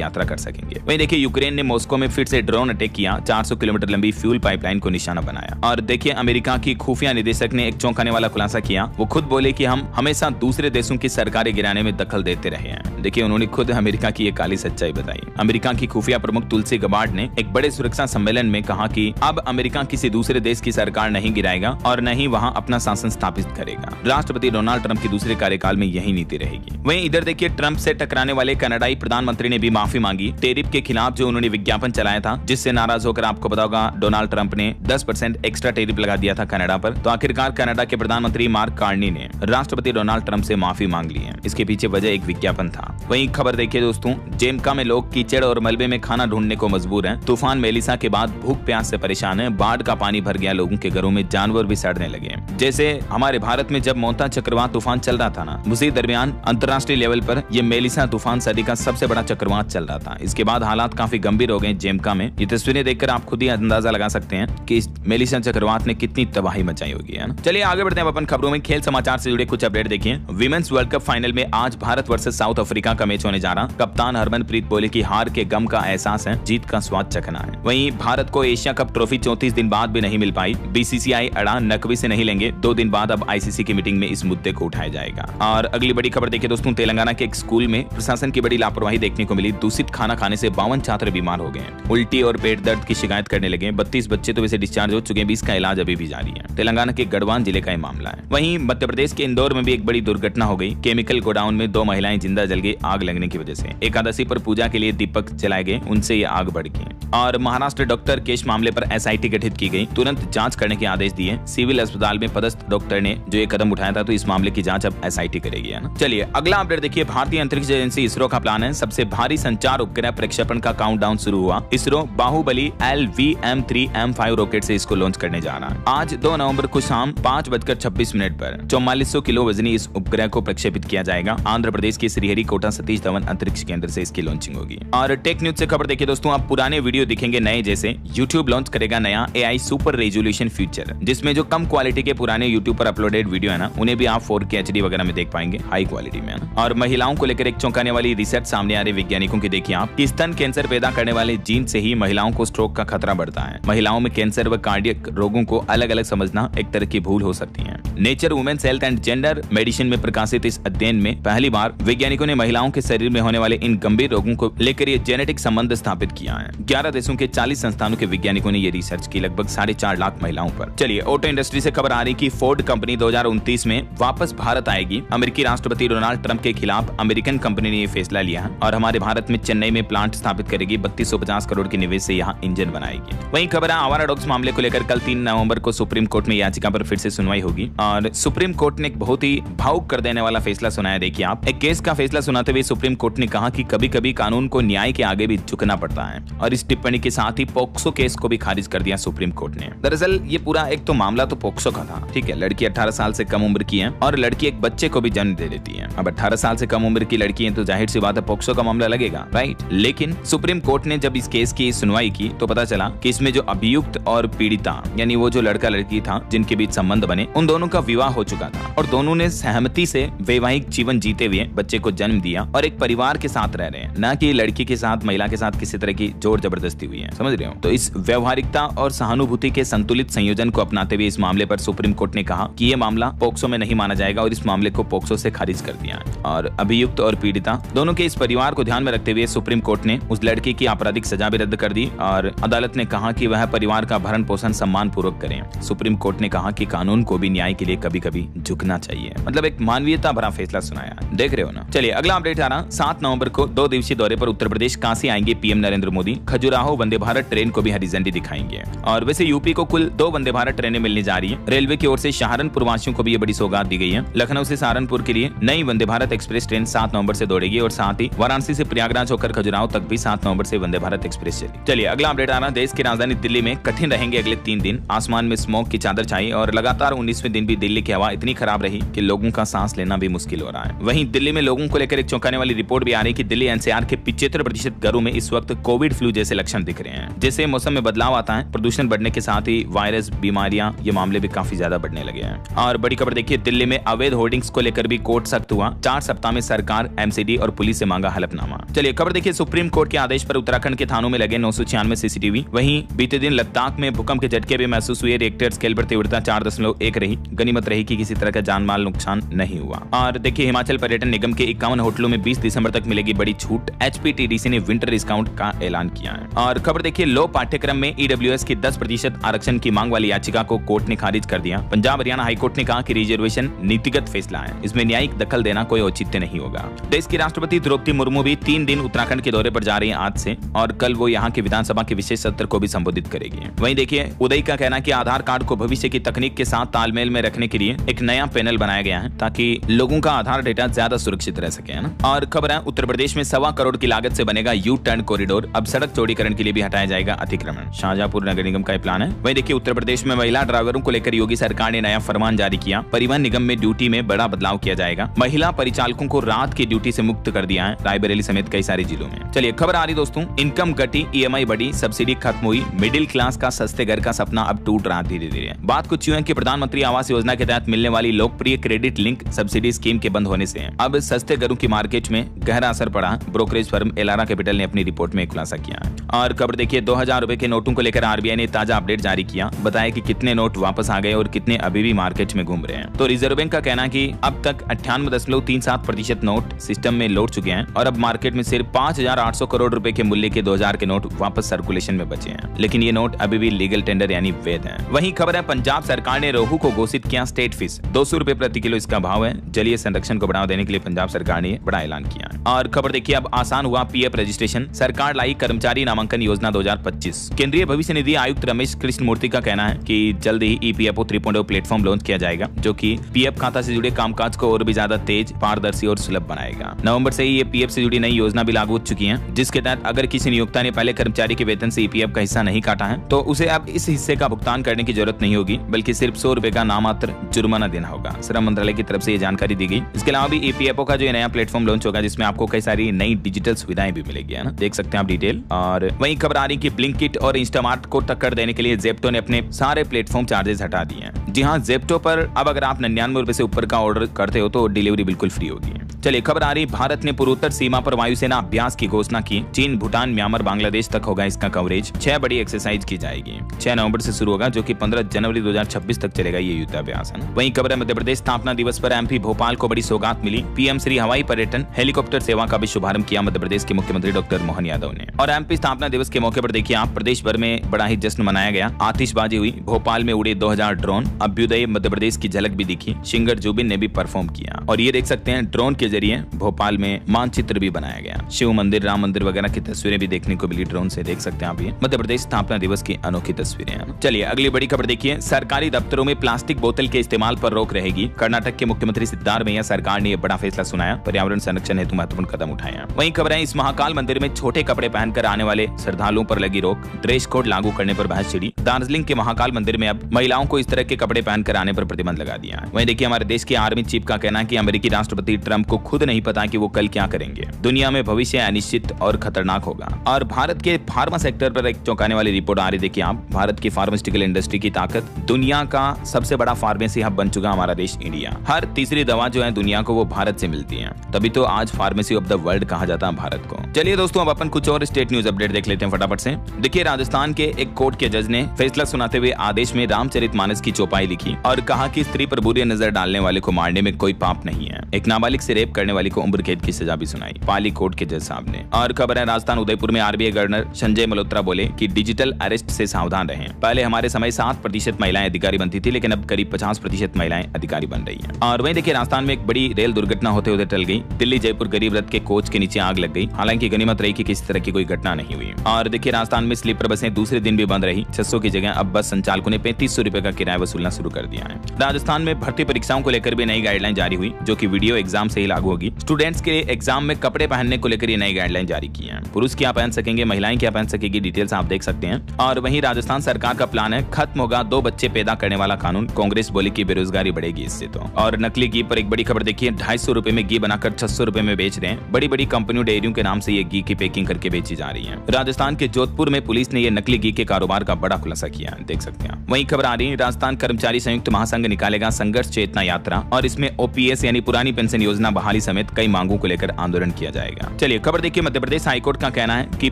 यात्रा कर सकेंगे। वहीं देखिए यूक्रेन ने मॉस्को में फिर से ड्रोन अटैक किया, 400 किलोमीटर लंबी फ्यूल पाइपलाइन को निशाना बनाया। और देखिए अमेरिका की खुफिया निदेशक ने एक चौंकाने वाला खुलासा किया। वो खुद बोले कि हम हमेशा दूसरे देशों की सरकारें गिराने में दखल देते रहे हैं। देखिए उन्होंने खुद अमेरिका की ये काली सच्चाई बताई। अमेरिका की खुफिया प्रमुख तुलसी गबार्ड ने एक बड़े सुरक्षा सम्मेलन में कहा कि अब अमेरिका किसी दूसरे देश की सरकार नहीं गिराएगा और न ही वहां अपना शासन स्थापित करेगा। राष्ट्रपति डोनाल्ड ट्रंप की दूसरे कार्यकाल में यही नीति रहेगी। वहीं इधर देखिए ट्रंप से टकराने वाले कनाडाई प्रधानमंत्री ने भी माफी मांगी टेरिफ के खिलाफ जो उन्होंने विज्ञापन चलाया था, जिससे नाराज होकर आपको पता होगा डोनाल्ड ट्रंप ने 10% एक्स्ट्रा टेरिफ लगा दिया था कनाडा पर। तो आखिरकार कनाडा के प्रधानमंत्री मार्क कार्नी ने राष्ट्रपति डोनाल्ड ट्रंप से माफी मांग ली है। इसके पीछे वजह एक विज्ञापन था। वहीं खबर देखिए दोस्तों, जेमका में लोग कीचड़ और मलबे में खाना ढूंढने को मजबूर हैं। तूफान मेलिसा के बाद भूख प्यास से परेशान है। बाढ़ का पानी भर गया लोगों के घरों में, जानवर भी सड़ने लगे। जैसे हमारे भारत में जब मोंता चक्रवात तूफान चल रहा था ना, उसी दरमियान अंतर्राष्ट्रीय लेवल पर ये मेलिसा तूफान सदी का सबसे बड़ा चक्रवात चल रहा था। इसके बाद हालात काफी गंभीर हो गए जेमका में। ये तस्वीरें देखकर आप खुद ही अंदाजा लगा सकते हैं कि इस मेलिसा चक्रवात ने कितनी तबाही मचाई होगी, है ना। चलिए आगे बढ़ते हैं अपन खबरों में। खेल समाचार से जुड़े कुछ अपडेट देखिए। विमेंस वर्ल्ड कप फाइनल में आज भारत वर्सेस साउथ अफ्रीका का मैच होने जा रहा। कप्तान हरमनप्रीत बोले कि हार के गम का एहसास है, जीत का स्वाद चखना है। वहीं भारत को एशिया कप ट्रॉफी 34 दिन बाद भी नहीं मिल पाई। बीसीसीआई अड़ा, नकवी से नहीं लेंगे। 2 दिन बाद अब आईसीसी की मीटिंग में इस मुद्दे को उठाया जाएगा। और अगली बड़ी खबर देखिए दोस्तों, तेलंगाना के एक स्कूल में प्रशासन की बड़ी लापरवाही देखने को मिली। दूषित खाना खाने से 52 छात्र बीमार हो गए। उल्टी और पेट दर्द की शिकायत करने लगे। 32 बच्चे तो वैसे डिस्चार्ज हो चुके हैं, 20 का इलाज अभी भी जारी है। तेलंगाना के गढ़वान जिले का यह मामला है। वहीं मध्य प्रदेश के इंदौर में भी एक बड़ी दुर्घटना हो गई। केमिकल गोडाउन में 2 महिलाएं जिंदा जल गई आग लगने की वजह से। एकादशी पर पूजा के लिए दीपक जलाए गए, उनसे ये आग बढ़ गई। और महाराष्ट्र डॉक्टर केस मामले पर एसआईटी गठित की गई, तुरंत जांच करने के आदेश दिए। सिविल अस्पताल में पदस्थ डॉक्टर ने जो ये कदम उठाया था, तो इस मामले की जांच अब एसआईटी करेगी, है ना। चलिए अगला अपडेट देखिए। भारतीय अंतरिक्ष एजेंसी इसरो का प्लान है सबसे भारी संचार उपग्रह प्रक्षेपण का काउंटडाउन शुरू हुआ। इसरो बाहुबली LVM-3M5 रॉकेट से इसको लॉन्च करने जा रहा है। आज 2 नवंबर को शाम 5:26 पर 4400 किलो वजनी इस उपग्रह को प्रक्षेपित किया जाएगा। आंध्र प्रदेश के श्रीहरिकोटा सतीश धवन अंतरिक्ष केंद्र से इसकी लॉन्चिंग होगी। और टेक न्यूज से खबर देखिए दोस्तों, आप पुराने वीडियो दिखेंगे नए जैसे। YouTube लॉन्च करेगा नया AI सुपर रेजोल्यूशन फीचर, जिसमें जो कम क्वालिटी के पुराने YouTube पर अपलोडेड वीडियो है ना, उन्हें भी आप 4K HD वगैरह में देख पाएंगे, हाई क्वालिटी में, है ना। और महिलाओं को लेकर एक चौंकाने वाली रिसर्च सामने आ रही वैज्ञानिकों की देखिए आप, कि स्तन कैंसर पैदा करने वाले जीन से ही महिलाओं को स्ट्रोक का खतरा बढ़ता है। महिलाओं में कैंसर व कार्डियक रोगों को अलग अलग समझना एक तरह की भूल हो सकती है। Nature Women's Health and Gender Medicine में प्रकाशित इस अध्ययन में पहली बार वैज्ञानिकों ने महिलाओं के शरीर में होने वाले इन गंभीर रोगों को लेकर ये जेनेटिक संबंध स्थापित किया है। 11 देशों के 40 संस्थानों के वैज्ञानिकों ने ये रिसर्च की, लगभग 4.5 लाख महिलाओं पर। चलिए ऑटो इंडस्ट्री से खबर आ रही कि फोर्ड कंपनी 2029 में वापस भारत आएगी। अमेरिकी राष्ट्रपति डोनाल्ड ट्रंप के खिलाफ अमेरिकन कंपनी ने ये फैसला लिया है और हमारे भारत में चेन्नई में प्लांट स्थापित करेगी। 3250 करोड़ के निवेश से यहाँ इंजन बनाएगी। वहीं खबर है आवारा डॉग्स मामले को लेकर कल 3 नवंबर को सुप्रीम कोर्ट में याचिका पर फिर से सुनवाई होगी। और सुप्रीम कोर्ट ने एक बहुत ही भावुक कर देने वाला फैसला सुनाया। देखिए आप, एक केस का फैसला सुनाते हुए सुप्रीम कोर्ट ने कहा कि कभी कभी कानून को न्याय के आगे भी झुकना पड़ता है। और इस टिप्पणी के साथ ही पोक्सो केस को भी खारिज कर दिया सुप्रीम कोर्ट ने। दरअसल ये पूरा एक तो मामला तो पोक्सो का था, ठीक है। लड़की 18 साल से कम उम्र की है और लड़की एक बच्चे को भी जन्म दे देती है। अब 18 साल से कम उम्र की लड़की है तो जाहिर सी बात है पोक्सो का मामला लगेगा, राइट। लेकिन सुप्रीम कोर्ट ने जब इस केस की सुनवाई की तो पता चला कि इसमें जो अभियुक्त और पीड़िता, यानी वो जो लड़का लड़की था जिनके बीच संबंध बने, उन दोनों का विवाह हो चुका था और दोनों ने सहमति से वैवाहिक जीवन जीते हुए बच्चे को जन्म दिया और एक परिवार के साथ रह रहे हैं, न कि लड़की के साथ, महिला के साथ किसी तरह की जोर जबरदस्ती हुई है, समझ रहे हो। तो इस व्यवहारिकता और सहानुभूति के संतुलित संयोजन को अपनाते हुए इस मामले पर सुप्रीम कोर्ट ने कहा कि यह मामला पोक्सो में नहीं माना जाएगा और इस मामले को पोक्सो से खारिज कर दिया है। और अभियुक्त और पीड़िता दोनों के इस परिवार को ध्यान में रखते हुए सुप्रीम कोर्ट ने उस लड़की की आपराधिक सजा भी रद्द कर दी और अदालत ने कहा कि वह परिवार का भरण पोषण सम्मान पूर्वक करें। सुप्रीम कोर्ट ने कहा कि कानून को भी न्याय के लिए कभी कभी झुकना चाहिए। मतलब एक मानवीयता भरा फैसला सुनाया, देख रहे हो ना। चलिए अगला अपडेट आ रहा। 7 नवंबर को 2 दिवसीय दौरे पर उत्तर प्रदेश काशी आएंगे पीएम नरेंद्र मोदी। खजुराहो वंदे भारत ट्रेन को भी हरी झंडी दिखाएंगे। है। और वैसे यूपी को कुल 2 वंदे भारत ट्रेनें मिलने जा रही है। रेलवे की ओर से सहारनपुर वासियों को भी ये बड़ी सौगात दी गई है। लखनऊ से सहारनपुर के लिए नई वंदे भारत एक्सप्रेस ट्रेन 7 नवंबर से दौड़ेगी और साथ ही वाराणसी से प्रयागराज होकर खजुराहो तक भी 7 नवंबर से वंदे भारत एक्सप्रेस चलेगी। चलिए अगला अपडेट आ रहा है। देश की राजधानी दिल्ली में कठिन रहेंगे अगले 3 दिन। आसमान में स्मोक की चादर छाई और लगातार 19वें दिन भी दिल्ली की हवा इतनी खराब रही कि लोगों का सांस लेना भी मुश्किल हो रहा है। वहीं दिल्ली में लोगों को लेकर एक चौंकाने वाली रिपोर्ट भी आ रही है कि दिल्ली एनसीआर के 75% घरों में इस वक्त कोविड फ्लू जैसे लक्षण दिख रहे हैं। जैसे मौसम में बदलाव आता है, प्रदूषण बढ़ने के साथ ही वायरस, बीमारियां, ये मामले भी काफी ज्यादा बढ़ने लगे हैं। और बड़ी खबर देखिए, दिल्ली में अवैध होर्डिंग्स को लेकर भी कोर्ट सख्त हुआ। 4 सप्ताह में सरकार, एमसीडी और पुलिस से मांगा हलफनामा। चलिए खबर देखिए, सुप्रीम कोर्ट के आदेश पर उत्तराखंड के थानों में लगे 996 सीसीटीवी। वहीं बीते दिन लद्दाख में भूकंप के झटके भी महसूस हुए। रिक्टर स्केल पर तीव्रता 4.1 रही। गनीमत रही कि किसी तरह का जान माल नुकसान नहीं हुआ। और देखिए, हिमाचल पर्यटन निगम के 51 होटलों में 20 दिसंबर तक मिलेगी बड़ी छूट। एचपीटीडीसी ने विंटर डिस्काउंट का ऐलान किया है। और खबर देखिए, लो पाठ्यक्रम में ईडब्ल्यूएस की 10% आरक्षण की मांग वाली याचिका को कोर्ट ने खारिज कर दिया। पंजाब हरियाणा हाईकोर्ट ने कहा कि रिजर्वेशन नीतिगत फैसला है, इसमें न्यायिक दखल देना कोई औचित्य नहीं होगा। देश की राष्ट्रपति द्रौपदी मुर्मू भी 3 दिन उत्तराखंड के दौरे पर जा रही हैं आज से, और कल वो यहाँ की विधानसभा के विशेष सत्र को भी संबोधित करेगी। वहीं देखिए, उदय का कहना है कि आधार कार्ड को भविष्य की तकनीक के साथ तालमेल में रखने के लिए एक नया पैनल बनाया गया है ताकि लोगों का आधार डेटा ज्यादा सुरक्षित रह सके, है ना। और खबर है, उत्तर प्रदेश में 1.25 करोड़ की लागत से बनेगा यू टर्न कॉरिडोर। अब सड़क चौड़ीकरण के लिए भी हटाया जाएगा अतिक्रमण। शाहजहांपुर नगर निगम का प्लान है। वहीं देखिए, उत्तर प्रदेश में महिला ड्राइवरों को लेकर योगी सरकार ने नया फरमान जारी किया। परिवहन निगम में ड्यूटी में बड़ा बदलाव किया जाएगा। महिला परिचालकों को रात की ड्यूटी से मुक्त कर दिया है, रायबरेली समेत कई सारे जिलों में। चलिए खबर आ रही दोस्तों, इनकम घटी, ईएमआई बढ़ी, सब्सिडी खत्म हुई, मिडिल क्लास का सस्ते घर का सपना अब टूट रहा धीरे धीरे। बात कुछ यूं है कि प्रधानमंत्री आवास योजना के तहत मिलने वाली लोकप्रिय क्रेडिट लिंक सब्सिडी स्कीम के बंद होने से अब सस्ते घरों की मार्केट में गहरा असर पड़ा। ब्रोकरेज फर्म एलारा कैपिटल ने अपनी रिपोर्ट में खुलासा किया है। और खबर देखिए, 2000 रुपए के नोटों को लेकर आरबीआई ने ताजा अपडेट जारी किया। बताया कि कितने नोट वापस आ गए और कितने अभी भी मार्केट में घूम रहे हैं। तो रिजर्व बैंक का कहना है कि अब तक 98.37% नोट सिस्टम में लौट चुके हैं और अब मार्केट में सिर्फ 5800 करोड़ रुपए के मूल्य के 2000 के नोट वापस सर्कुलेशन में बचे हैं। लेकिन ये नोट अभी भी लीगल टेंडर यानी वैध हैं। वहीं खबर है, पंजाब सरकार ने रोहू को घोषित किया स्टेट फिश। 200 रुपए प्रति किलो इसका भाव है। जलीय संरक्षण को बढ़ावा देने के लिए पंजाब सरकार ने बड़ा ऐलान किया है। और खबर देखिए, अब आसान हुआ पीएफ रजिस्ट्रेशन। सरकार लाई कर्मचारी नामांकन योजना 2025। केंद्रीय भविष्य निधि आयुक्त रमेश कृष्ण मूर्ति का कहना है कि जल्द ही ईपीएफओ 3.0 प्लेटफॉर्म लॉन्च किया जाएगा, जो कि पीएफ खाता से जुड़े कामकाज को और भी ज्यादा तेज, पारदर्शी और सुलभ बनाएगा। नवंबर से ही ये पीएफ से जुड़ी नई योजना भी लागू हो चुकी है, जिसके तहत अगर किसी नियोक्ता ने पहले कर्मचारी के वेतन से ईपीएफ का हिस्सा नहीं काटा है तो उसे अब इस हिस्से का भुगतान करने की जरूरत नहीं होगी, बल्कि सिर्फ 100 रुपए का नामात्र जुर्माना देना होगा। श्रम मंत्रालय की तरफ से ये जानकारी दी गई। इसके अलावा भी ईपीएफओ का जो नया प्लेटफॉर्म लॉन्च होगा, जिसमें आपको कई सारी नई डिजिटल सुविधाएं भी मिलेगी, है ना। देख सकते हैं आप डिटेल। और वहीं खबर आ रही कि ब्लिंकिट और इंस्टामार्ट को टक्कर देने के लिए जेप्टो ने अपने सारे प्लेटफॉर्म चार्जेस हटा दिए हैं। जी हाँ, जेप्टो पर अब अगर आप 99 रुपए से ऊपर का ऑर्डर करते हो तो डिलीवरी बिल्कुल फ्री होगी। चलिए खबर आ रही, भारत ने पूर्वोत्तर सीमा पर वायुसेना अभ्यास की घोषणा की। चीन, भूटान, म्यांमार, बांग्लादेश तक होगा इसका कवरेज। 6 बड़ी एक्सरसाइज की जाएगी। 6 नवंबर से शुरू होगा, जो कि 15 जनवरी 2026 तक चलेगा ये युद्धाभ्यास, है ना। वहीं खबर है, मध्य प्रदेश स्थापना दिवस पर एमपी भोपाल को बड़ी सौगात मिली। पीएम श्री हवाई पर्यटन हेलीकॉप्टर सेवा का भी शुभारंभ किया मध्य प्रदेश के मुख्यमंत्री डॉक्टर मोहन यादव ने। और एमपी स्थापना दिवस के मौके पर देखिए आप, प्रदेश भर में बड़ा ही जश्न मनाया गया। आतिशबाजी हुई, भोपाल में उड़े 2000 ड्रोन, अभ्युदय मध्य प्रदेश की झलक भी दिखी। सिंगर जुबिन ने भी परफॉर्म किया। और ये देख सकते हैं, ड्रोन के जरिए भोपाल में मानचित्र भी बनाया गया। शिव मंदिर, राम मंदिर वगैरह की तस्वीरें भी देखने को मिली ड्रोन से। देख सकते हैं आप, ये मध्य प्रदेश स्थापना दिवस की अनोखी तस्वीरें हैं। चलिए अगली बड़ी खबर देखिए, सरकारी दफ्तरों में प्लास्टिक बोतल के इस्तेमाल पर रोक रहेगी। कर्नाटक के मुख्यमंत्री सिद्धारमैया सरकार ने यह बड़ा फैसला सुनाया। पर्यावरण संरक्षण हेतु महत्वपूर्ण कदम उठाया। वहीं खबर है, इस महाकाल मंदिर में छोटे कपड़े पहनकर आने वाले श्रद्धालुओं पर लगी रोक। ड्रेस कोड लागू करने पर बहस छिड़ी। दार्जिलिंग के महाकाल मंदिर में अब महिलाओं को इस तरह के कपड़े पहनकर आने पर प्रतिबंध लगा दिया है। वहीं देखिए, हमारे देश के आर्मी चीफ का कहना है कि अमेरिकी राष्ट्रपति ट्रंप को खुद नहीं पता कि वो कल क्या करेंगे। दुनिया में भविष्य अनिश्चित और खतरनाक होगा। और भारत के फार्मा सेक्टर पर एक चौंकाने वाली रिपोर्ट आ रही। देखिए आप, भारत की फार्मास्यूटिकल इंडस्ट्री की ताकत, दुनिया का सबसे बड़ा फार्मेसी हब बन चुका हमारा देश इंडिया। हर तीसरी दवा जो है दुनिया को, वो भारत से मिलती है। तभी तो आज फार्मेसी ऑफ द वर्ल्ड कहा जाता है भारत को। चलिए दोस्तों, अब अपन कुछ और स्टेट न्यूज अपडेट देख लेते हैं फटाफट से। देखिए, राजस्थान के एक कोर्ट के जज ने फैसला सुनाते हुए आदेश में रामचरितमानस की चौपाई लिखी और कहा कि स्त्री पर बुरी नजर डालने वाले को मारने में कोई पाप नहीं है। एक नाबालिग से रेप रेप करने वाली को उम्र कैद की सजा भी सुनाई पाली कोर्ट के जज साहब ने। और खबर है राजस्थान उदयपुर में आरबीआई गवर्नर संजय मल्होत्रा बोले कि डिजिटल अरेस्ट से सावधान रहें। पहले हमारे समय 7% महिलाएं अधिकारी बनती थी, लेकिन अब करीब 50% महिलाएं अधिकारी बन रही हैं। और वहीं देखिए राजस्थान में एक बड़ी रेल दुर्घटना होते होते टल गई। दिल्ली जयपुर गरीब रथ के कोच के नीचे आग लग गई। हालांकि गनीमत रही कि किसी तरह की कोई घटना नहीं हुई। और देखिए राजस्थान में स्लीपर बसें दूसरे दिन भी बंद रही। 600 की जगह अब बस संचालकों ने 3500 रुपए का किराया वसूलना शुरू कर दिया है। राजस्थान में भर्ती परीक्षाओं को लेकर भी नई गाइडलाइन जारी हुई, जो कि वीडियो एग्जाम से ही लागू होगी। स्टूडेंट्स के एग्जाम में कपड़े पहनने को लेकर ये नई गाइडलाइन जारी की है। पुरुष क्या पहन सकेंगे, महिलाएं क्या पहन सकेगी, डिटेल्स आप देख सकते हैं। और वहीं राजस्थान सरकार का प्लान है खत्म होगा 2 बच्चे पैदा करने वाला कानून। कांग्रेस बोली कि बेरोजगारी बढ़ेगी इससे तो। और नकली घी पर एक बड़ी खबर देखिए, 250 रुपए में घी बनाकर 600 रुपए में बेच रहे हैं। बड़ी बड़ी कंपनियों डेयरियों के नाम से ये घी की पैकिंग करके बेची जा रही है। राजस्थान के जोधपुर में पुलिस ने ये नकली घी के कारोबार का बड़ा खुलासा किया, देख सकते हैं। वहीं खबर आ रही है राजस्थान कर्मचारी संयुक्त महासंघ निकालेगा संघर्ष चेतना यात्रा, और इसमें ओपीएस यानी पुरानी पेंशन योजना बहाली समेत कई मांगों को लेकर आंदोलन किया जाएगा। चलिए खबर देखिए, मध्य प्रदेश हाईकोर्ट का कहना है कि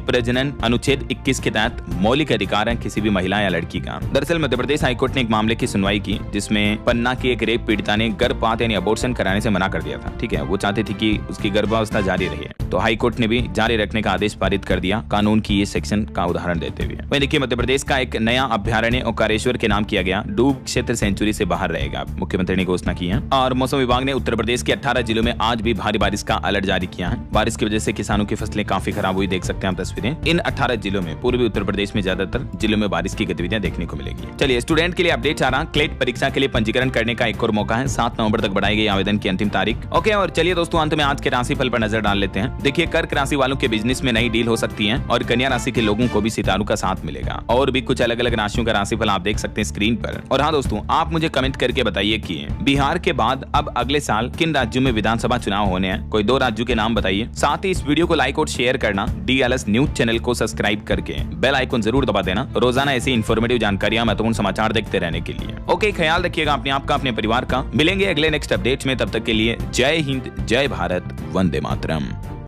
प्रजनन अनुच्छेद 21 के तहत मौलिक अधिकार है किसी भी महिला या लड़की का। दरअसल मध्य प्रदेश हाईकोर्ट ने एक मामले की सुनवाई की, जिसमें पन्ना की एक रेप पीड़िता ने गर्भपात यानी अबॉर्शन कराने से मना कर दिया था। ठीक है, वो चाहती थी कि उसकी गर्भावस्था जारी रहे, तो हाईकोर्ट ने भी जारी रखने का आदेश पारित कर दिया, कानून की ये सेक्शन का उदाहरण देते हुए। वहीं देखिए मध्य प्रदेश का एक नया अभ्यारण्य ओकारेश्वर के नाम किया गया, डूब क्षेत्र सेंचुरी से बाहर रहेगा, मुख्यमंत्री ने घोषणा की है। और मौसम विभाग ने उत्तर प्रदेश के 18 जिलों में आज भी भारी बारिश का अलर्ट जारी किया है। बारिश की वजह से किसानों की फसलें काफी खराब हुई, देख सकते हैं आप तस्वीरें। इन 18 जिलों में पूर्वी उत्तर प्रदेश में ज्यादातर जिलों में बारिश की गतिविधियां देखने को मिलेगी। चलिए स्टूडेंट के लिए अपडेट आ रहा, क्लेट परीक्षा के लिए पंजीकरण करने का एक और मौका है। 7 नवंबर तक बढ़ाई गई आवेदन की अंतिम तारीख। ओके, और चलिए दोस्तों अंत में आज के राशिफल पर नजर डाल लेते हैं। देखिए कर्क राशि वालों के बिजनेस में नई डील हो सकती है, और कन्या राशि के लोगों को भी सितारों का साथ मिलेगा। और भी कुछ अलग अलग राशियों का राशिफल आप देख सकते हैं स्क्रीन पर। और हाँ दोस्तों, आप मुझे कमेंट करके बताइए कि बिहार के बाद अब अगले साल किन राज्यों में विधानसभा चुनाव होने हैं। कोई 2 राज्यों के नाम बताइए। साथ ही इस वीडियो को लाइक और शेयर करना, DLS न्यूज चैनल को सब्सक्राइब करके बेल आइकन जरूर दबा देना, रोजाना ऐसी इन्फॉर्मेटिव जानकारियां, महत्वपूर्ण समाचार देखते रहने के लिए। ओके, ख्याल रखिएगा अपने आप का, अपने परिवार का। मिलेंगे अगले नेक्स्ट अपडेट में, तब तक के लिए जय हिंद, जय भारत, वंदे मातरम।